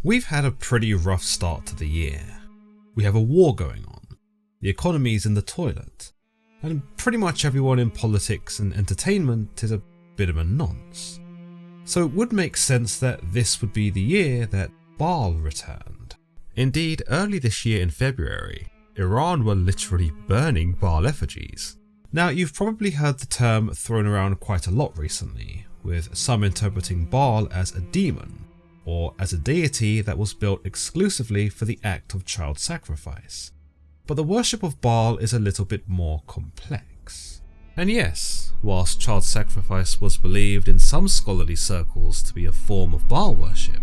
We've had a pretty rough start to the year. We have a war going on, the economy's in the toilet, and pretty much everyone in politics and entertainment is a bit of a nonce. So it would make sense that this would be the year that Baal returned. Indeed, early this year in February, Iran were literally burning Baal effigies. Now, you've probably heard the term thrown around quite a lot recently, with some interpreting Baal as a demon, or as a deity that was built exclusively for the act of child sacrifice. But the worship of Baal is a little bit more complex. And yes, whilst child sacrifice was believed in some scholarly circles to be a form of Baal worship,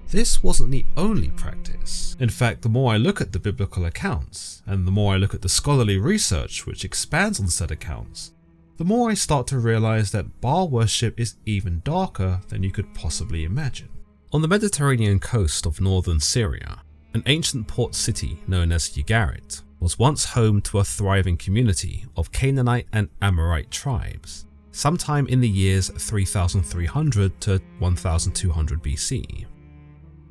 this wasn't the only practice. In fact, the more I look at the biblical accounts, and the more I look at the scholarly research which expands on said accounts, the more I start to realise that Baal worship is even darker than you could possibly imagine. On the Mediterranean coast of northern Syria, an ancient port city known as Ugarit was once home to a thriving community of Canaanite and Amorite tribes, sometime in the years 3300 to 1200 BC.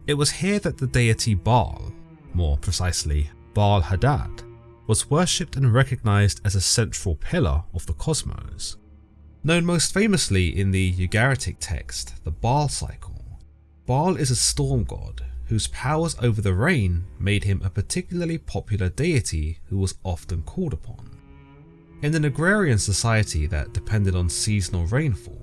It was here that the deity Baal, more precisely Baal Hadad, was worshipped and recognised as a central pillar of the cosmos. Known most famously in the Ugaritic text, the Baal cycle, Baal is a storm god whose powers over the rain made him a particularly popular deity who was often called upon. In an agrarian society that depended on seasonal rainfall,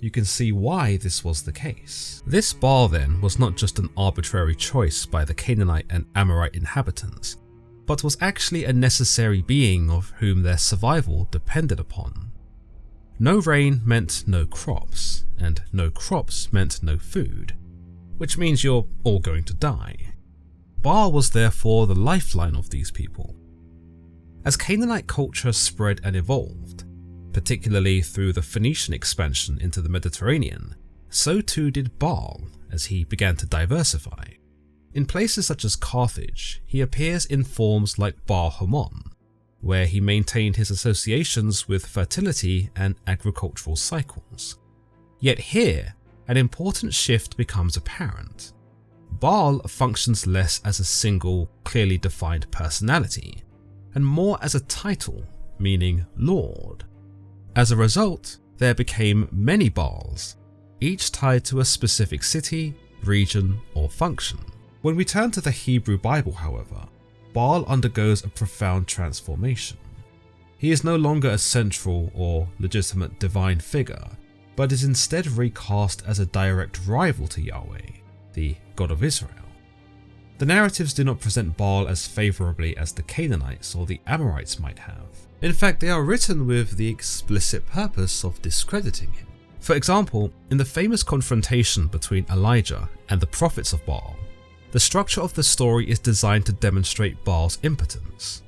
you can see why this was the case. This Baal then was not just an arbitrary choice by the Canaanite and Amorite inhabitants, but was actually a necessary being of whom their survival depended upon. No rain meant no crops, and no crops meant no food, which means you're all going to die. Baal was therefore the lifeline of these people. As Canaanite culture spread and evolved, particularly through the Phoenician expansion into the Mediterranean, so too did Baal as he began to diversify. In places such as Carthage, he appears in forms like Baal Hammon, where he maintained his associations with fertility and agricultural cycles. Yet here, an important shift becomes apparent. Baal functions less as a single, clearly defined personality, and more as a title, meaning Lord. As a result, there became many Baals, each tied to a specific city, region, or function. When we turn to the Hebrew Bible, however, Baal undergoes a profound transformation. He is no longer a central or legitimate divine figure, but is instead recast as a direct rival to Yahweh, the God of Israel. The narratives do not present Baal as favourably as the Canaanites or the Amorites might have. In fact, they are written with the explicit purpose of discrediting him. For example, in the famous confrontation between Elijah and the prophets of Baal, the structure of the story is designed to demonstrate Baal's impotence.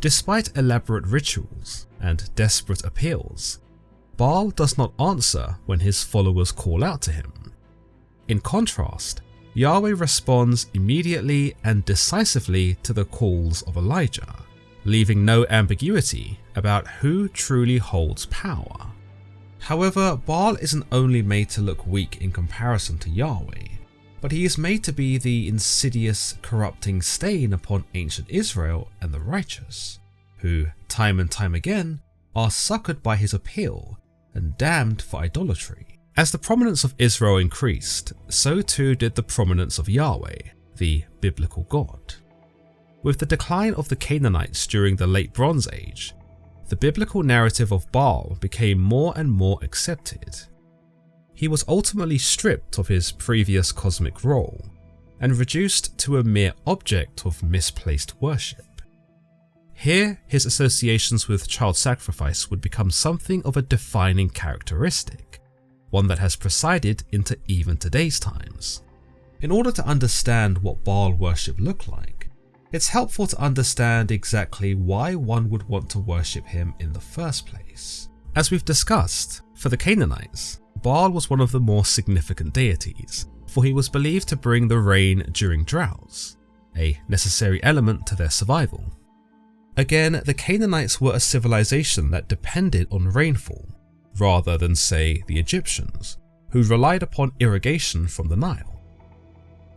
Despite elaborate rituals and desperate appeals, Baal does not answer when his followers call out to him. In contrast, Yahweh responds immediately and decisively to the calls of Elijah, leaving no ambiguity about who truly holds power. However, Baal isn't only made to look weak in comparison to Yahweh, but he is made to be the insidious, corrupting stain upon ancient Israel and the righteous, who, time and time again, are succored by his appeal and damned for idolatry. As the prominence of Israel increased, so too did the prominence of Yahweh, the biblical God. With the decline of the Canaanites during the Late Bronze Age, the biblical narrative of Baal became more and more accepted. He was ultimately stripped of his previous cosmic role and reduced to a mere object of misplaced worship. Here, his associations with child sacrifice would become something of a defining characteristic, one that has presided into even today's times. In order to understand what Baal worship looked like, it's helpful to understand exactly why one would want to worship him in the first place. As we've discussed, for the Canaanites, Baal was one of the more significant deities, for he was believed to bring the rain during droughts, a necessary element to their survival. Again, the Canaanites were a civilization that depended on rainfall, rather than, say, the Egyptians, who relied upon irrigation from the Nile.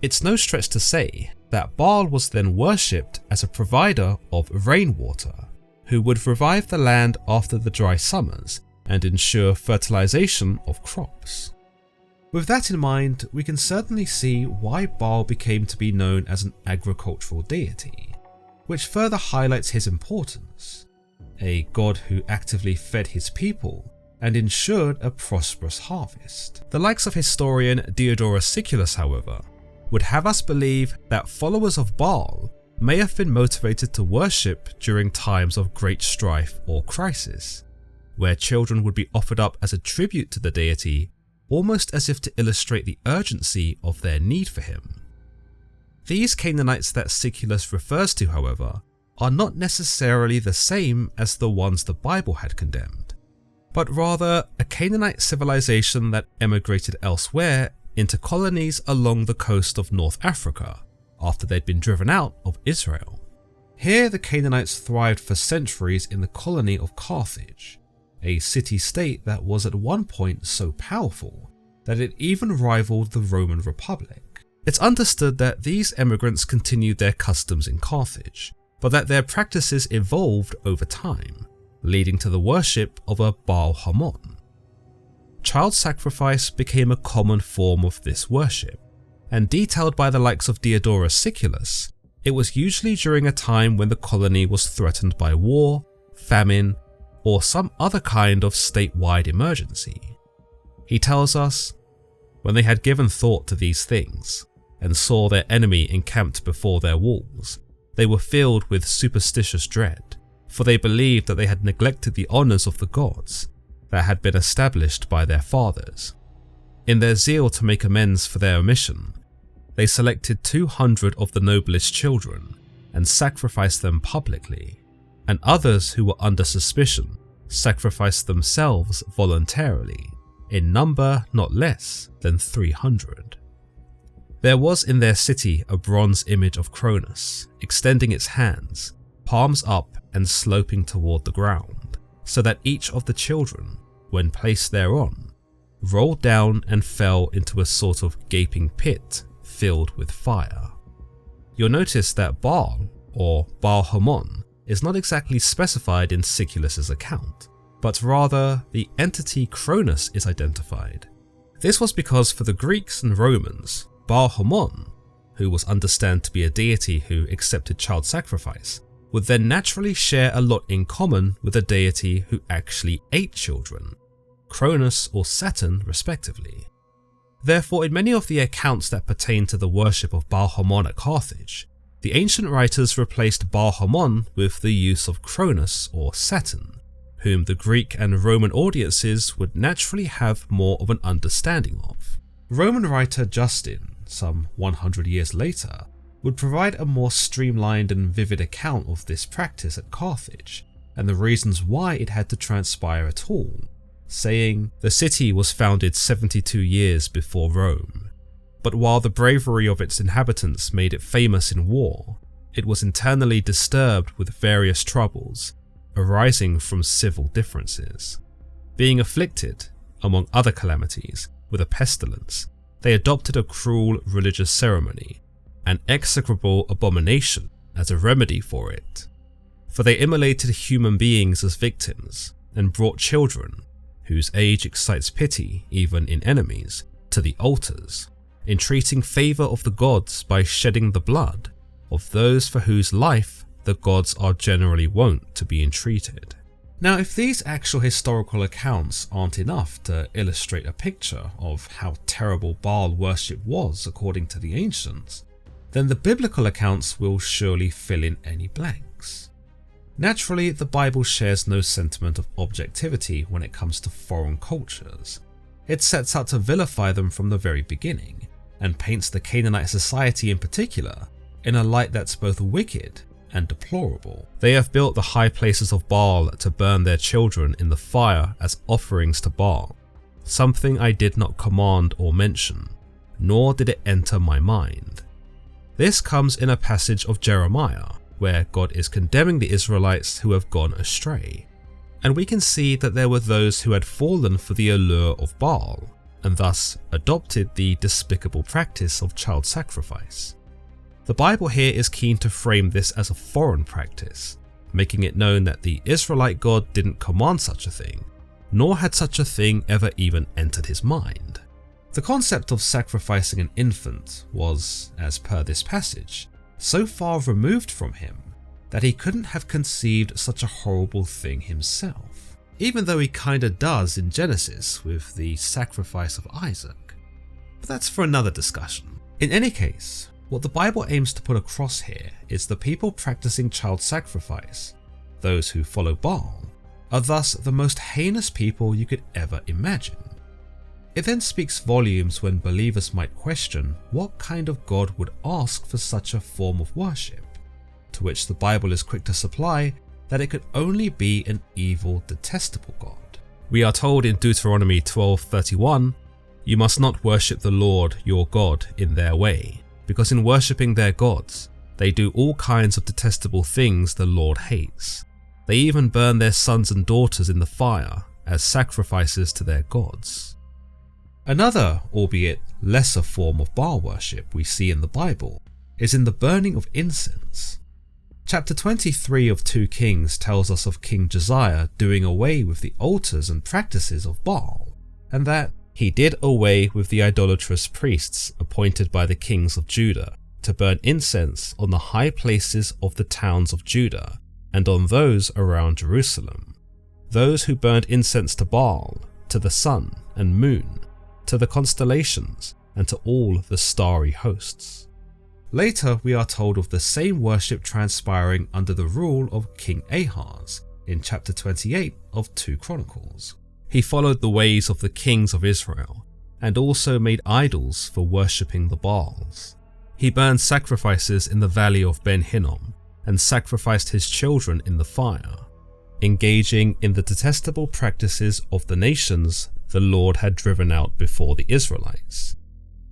It's no stretch to say that Baal was then worshipped as a provider of rainwater, who would revive the land after the dry summers and ensure fertilization of crops. With that in mind, we can certainly see why Baal became to be known as an agricultural deity, which further highlights his importance, a god who actively fed his people and ensured a prosperous harvest. The likes of historian Diodorus Siculus, however, would have us believe that followers of Baal may have been motivated to worship during times of great strife or crisis, where children would be offered up as a tribute to the deity, almost as if to illustrate the urgency of their need for him. These Canaanites that Siculus refers to, however, are not necessarily the same as the ones the Bible had condemned, but rather a Canaanite civilization that emigrated elsewhere into colonies along the coast of North Africa after they'd been driven out of Israel. Here the Canaanites thrived for centuries in the colony of Carthage, a city-state that was at one point so powerful that it even rivaled the Roman Republic. It's understood that these immigrants continued their customs in Carthage, but that their practices evolved over time, leading to the worship of a Baal Hammon. Child sacrifice became a common form of this worship, and detailed by the likes of Diodorus Siculus, it was usually during a time when the colony was threatened by war, famine, or some other kind of statewide emergency. He tells us, "When they had given thought to these things, and saw their enemy encamped before their walls, they were filled with superstitious dread, for they believed that they had neglected the honours of the gods that had been established by their fathers. In their zeal to make amends for their omission, they selected 200 of the noblest children and sacrificed them publicly, and others who were under suspicion sacrificed themselves voluntarily, in number not less than 300. There was in their city a bronze image of Cronus, extending its hands, palms up and sloping toward the ground, so that each of the children, when placed thereon, rolled down and fell into a sort of gaping pit filled with fire." You'll notice that Baal, or Baal Hammon, is not exactly specified in Siculus's account, but rather the entity Cronus is identified. This was because for the Greeks and Romans, Baal Hammon, who was understood to be a deity who accepted child sacrifice, would then naturally share a lot in common with a deity who actually ate children, Cronus or Saturn respectively. Therefore, in many of the accounts that pertain to the worship of Baal Hammon at Carthage, the ancient writers replaced Baal Hammon with the use of Cronus or Saturn, whom the Greek and Roman audiences would naturally have more of an understanding of. Roman writer Justin, some 100 years later, would provide a more streamlined and vivid account of this practice at Carthage and the reasons why it had to transpire at all, saying, "The city was founded 72 years before Rome, but while the bravery of its inhabitants made it famous in war, it was internally disturbed with various troubles arising from civil differences. Being afflicted, among other calamities, with a pestilence, they adopted a cruel religious ceremony, an execrable abomination, as a remedy for it. For they immolated human beings as victims, and brought children, whose age excites pity even in enemies, to the altars, entreating favour of the gods by shedding the blood of those for whose life the gods are generally wont to be entreated." Now, if these actual historical accounts aren't enough to illustrate a picture of how terrible Baal worship was according to the ancients, then the biblical accounts will surely fill in any blanks. Naturally, the Bible shares no sentiment of objectivity when it comes to foreign cultures. It sets out to vilify them from the very beginning, and paints the Canaanite society in particular in a light that's both wicked and deplorable. They have built the high places of Baal to burn their children in the fire as offerings to Baal, something I did not command or mention, nor did it enter my mind. This comes in a passage of Jeremiah, where God is condemning the Israelites who have gone astray, and we can see that there were those who had fallen for the allure of Baal, and thus adopted the despicable practice of child sacrifice. The Bible here is keen to frame this as a foreign practice, making it known that the Israelite God didn't command such a thing, nor had such a thing ever even entered his mind. The concept of sacrificing an infant was, as per this passage, so far removed from him that he couldn't have conceived such a horrible thing himself, even though he kinda does in Genesis with the sacrifice of Isaac. But that's for another discussion. In any case, what the Bible aims to put across here is the people practicing child sacrifice, those who follow Baal, are thus the most heinous people you could ever imagine. It then speaks volumes when believers might question what kind of God would ask for such a form of worship, to which the Bible is quick to supply that it could only be an evil, detestable God. We are told in Deuteronomy 12:31, "You must not worship the Lord your God in their way, because in worshipping their gods, they do all kinds of detestable things the Lord hates. They even burn their sons and daughters in the fire as sacrifices to their gods." Another, albeit lesser form of Baal worship we see in the Bible is in the burning of incense. Chapter 23 of 2 Kings tells us of King Josiah doing away with the altars and practices of Baal, and that he did away with the idolatrous priests appointed by the kings of Judah to burn incense on the high places of the towns of Judah and on those around Jerusalem, those who burned incense to Baal, to the sun and moon, to the constellations, and to all the starry hosts. Later, we are told of the same worship transpiring under the rule of King Ahaz in chapter 28 of 2 Chronicles. He followed the ways of the kings of Israel, and also made idols for worshipping the Baals. He burned sacrifices in the valley of Ben Hinnom, and sacrificed his children in the fire, engaging in the detestable practices of the nations the Lord had driven out before the Israelites.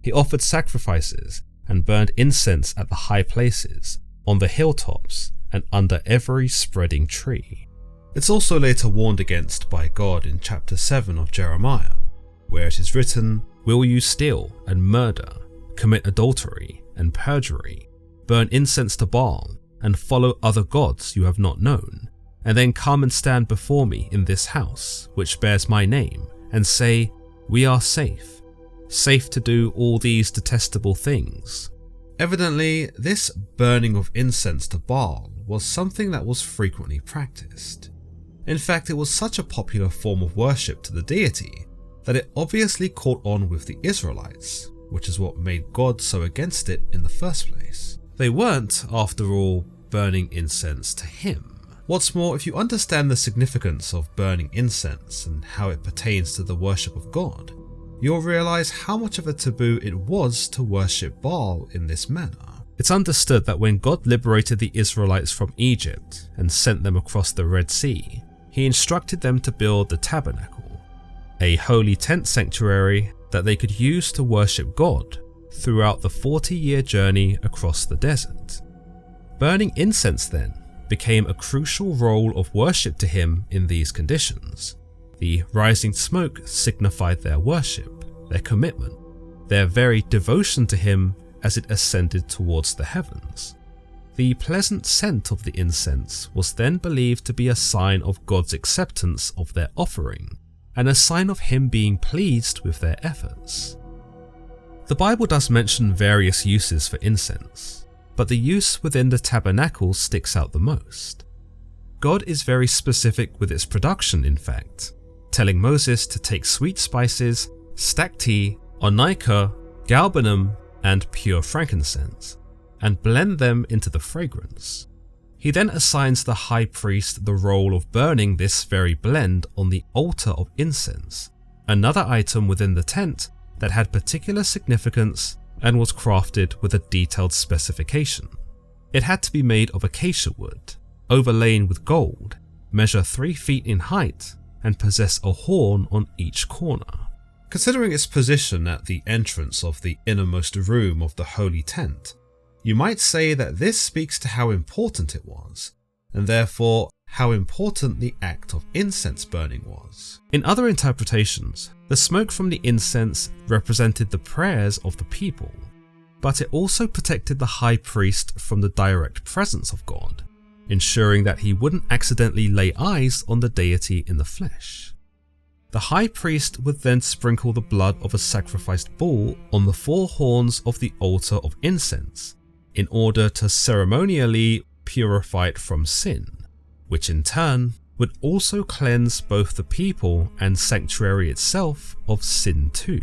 He offered sacrifices and burned incense at the high places, on the hilltops, and under every spreading tree. It's also later warned against by God in chapter 7 of Jeremiah, where it is written, "Will you steal and murder, commit adultery and perjury, burn incense to Baal, and follow other gods you have not known, and then come and stand before me in this house, which bears my name, and say, 'We are safe to do all these detestable things'?" Evidently, this burning of incense to Baal was something that was frequently practiced. In fact, it was such a popular form of worship to the deity that it obviously caught on with the Israelites, which is what made God so against it in the first place. They weren't, after all, burning incense to him. What's more, if you understand the significance of burning incense and how it pertains to the worship of God, you'll realize how much of a taboo it was to worship Baal in this manner. It's understood that when God liberated the Israelites from Egypt and sent them across the Red Sea, he instructed them to build the tabernacle, a holy tent sanctuary that they could use to worship God throughout the 40-year journey across the desert. Burning incense then became a crucial role of worship to him in these conditions. The rising smoke signified their worship, their commitment, their very devotion to him as it ascended towards the heavens. The pleasant scent of the incense was then believed to be a sign of God's acceptance of their offering, and a sign of him being pleased with their efforts. The Bible does mention various uses for incense, but the use within the tabernacle sticks out the most. God is very specific with its production, in fact, telling Moses to take sweet spices, stacte, onycha, galbanum, and pure frankincense, and blend them into the fragrance. He then assigns the high priest the role of burning this very blend on the altar of incense, another item within the tent that had particular significance and was crafted with a detailed specification. It had to be made of acacia wood, overlain with gold, measure 3 feet in height, and possess a horn on each corner. Considering its position at the entrance of the innermost room of the holy tent, you might say that this speaks to how important it was, and therefore how important the act of incense burning was. In other interpretations, The smoke from the incense represented the prayers of the people, but it also protected the high priest from the direct presence of God, ensuring that he wouldn't accidentally lay eyes on the deity in the flesh. The high priest would then sprinkle the blood of a sacrificed bull on the four horns of the altar of incense in order to ceremonially purify it from sin, which in turn would also cleanse both the people and sanctuary itself of sin too.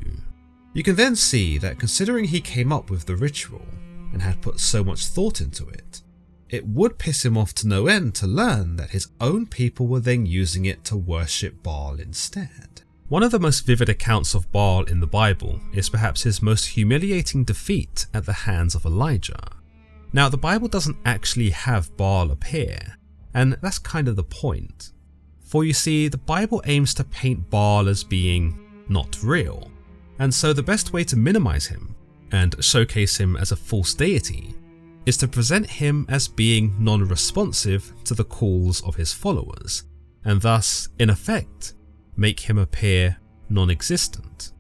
You can then see that considering he came up with the ritual and had put so much thought into it, it would piss him off to no end to learn that his own people were then using it to worship Baal instead. One of the most vivid accounts of Baal in the Bible is perhaps his most humiliating defeat at the hands of Elijah. Now, the Bible doesn't actually have Baal appear, and that's kind of the point. For you see, the Bible aims to paint Baal as being not real, and so the best way to minimize him and showcase him as a false deity is to present him as being non-responsive to the calls of his followers, and thus, in effect, make him appear non-existent.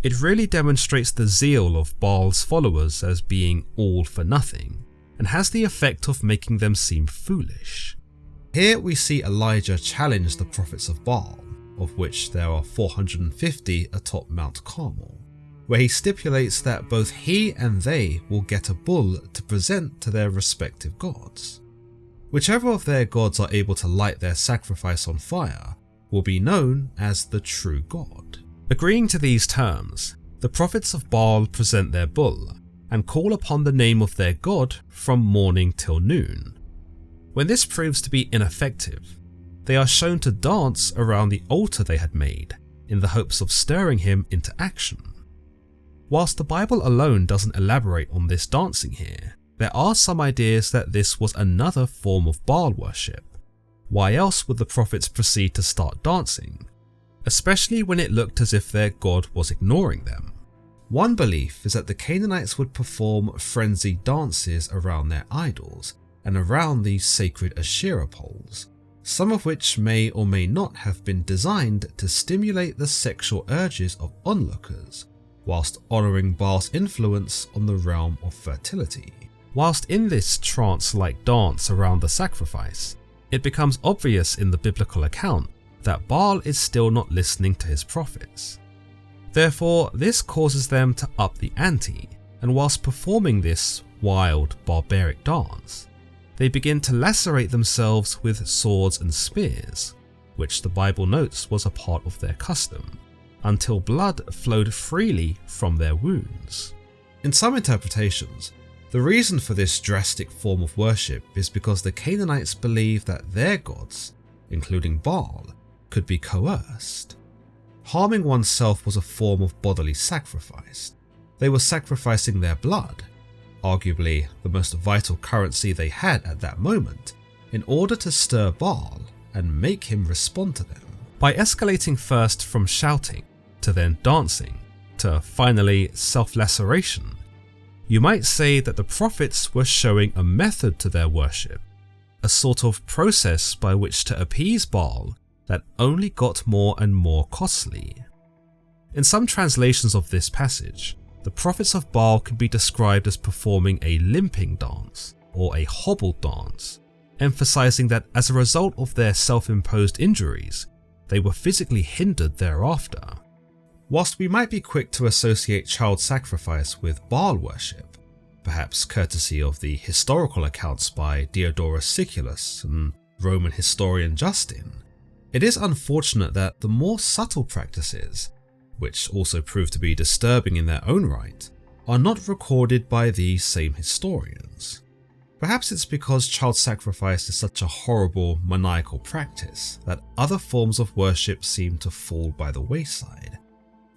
It really demonstrates the zeal of Baal's followers as being all for nothing, and has the effect of making them seem foolish. Here we see Elijah challenge the prophets of Baal, of which there are 450 atop Mount Carmel, where he stipulates that both he and they will get a bull to present to their respective gods. Whichever of their gods are able to light their sacrifice on fire will be known as the true God. Agreeing to these terms, the prophets of Baal present their bull and call upon the name of their god from morning till noon. When this proves to be ineffective, they are shown to dance around the altar they had made in the hopes of stirring him into action. Whilst the Bible alone doesn't elaborate on this dancing here, there are some ideas that this was another form of Baal worship. Why else would the prophets proceed to start dancing, especially when it looked as if their god was ignoring them? One belief is that the Canaanites would perform frenzied dances around their idols and around these sacred Asherah poles, some of which may or may not have been designed to stimulate the sexual urges of onlookers, whilst honouring Baal's influence on the realm of fertility. Whilst in this trance-like dance around the sacrifice, it becomes obvious in the biblical account that Baal is still not listening to his prophets. Therefore, this causes them to up the ante, and whilst performing this wild, barbaric dance, they begin to lacerate themselves with swords and spears, which the Bible notes was a part of their custom, until blood flowed freely from their wounds. In some interpretations, the reason for this drastic form of worship is because the Canaanites believed that their gods, including Baal, could be coerced. Harming oneself was a form of bodily sacrifice. They were sacrificing their blood, arguably the most vital currency they had at that moment, in order to stir Baal and make him respond to them. By escalating first from shouting, to then dancing, to finally self-laceration, you might say that the prophets were showing a method to their worship, a sort of process by which to appease Baal that only got more and more costly. In some translations of this passage, the prophets of Baal can be described as performing a limping dance, or a hobble dance, emphasizing that as a result of their self-imposed injuries, they were physically hindered thereafter. Whilst we might be quick to associate child sacrifice with Baal worship, perhaps courtesy of the historical accounts by Diodorus Siculus and Roman historian Justin, it is unfortunate that the more subtle practices, which also prove to be disturbing in their own right, are not recorded by these same historians. Perhaps it's because child sacrifice is such a horrible, maniacal practice that other forms of worship seem to fall by the wayside.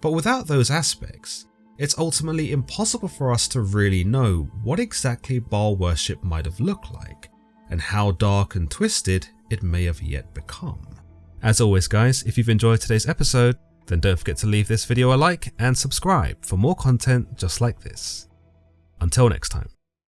But without those aspects, it's ultimately impossible for us to really know what exactly Baal worship might have looked like, and how dark and twisted it may have yet become. As always guys, if you've enjoyed today's episode, then don't forget to leave this video a like and subscribe for more content just like this. Until next time.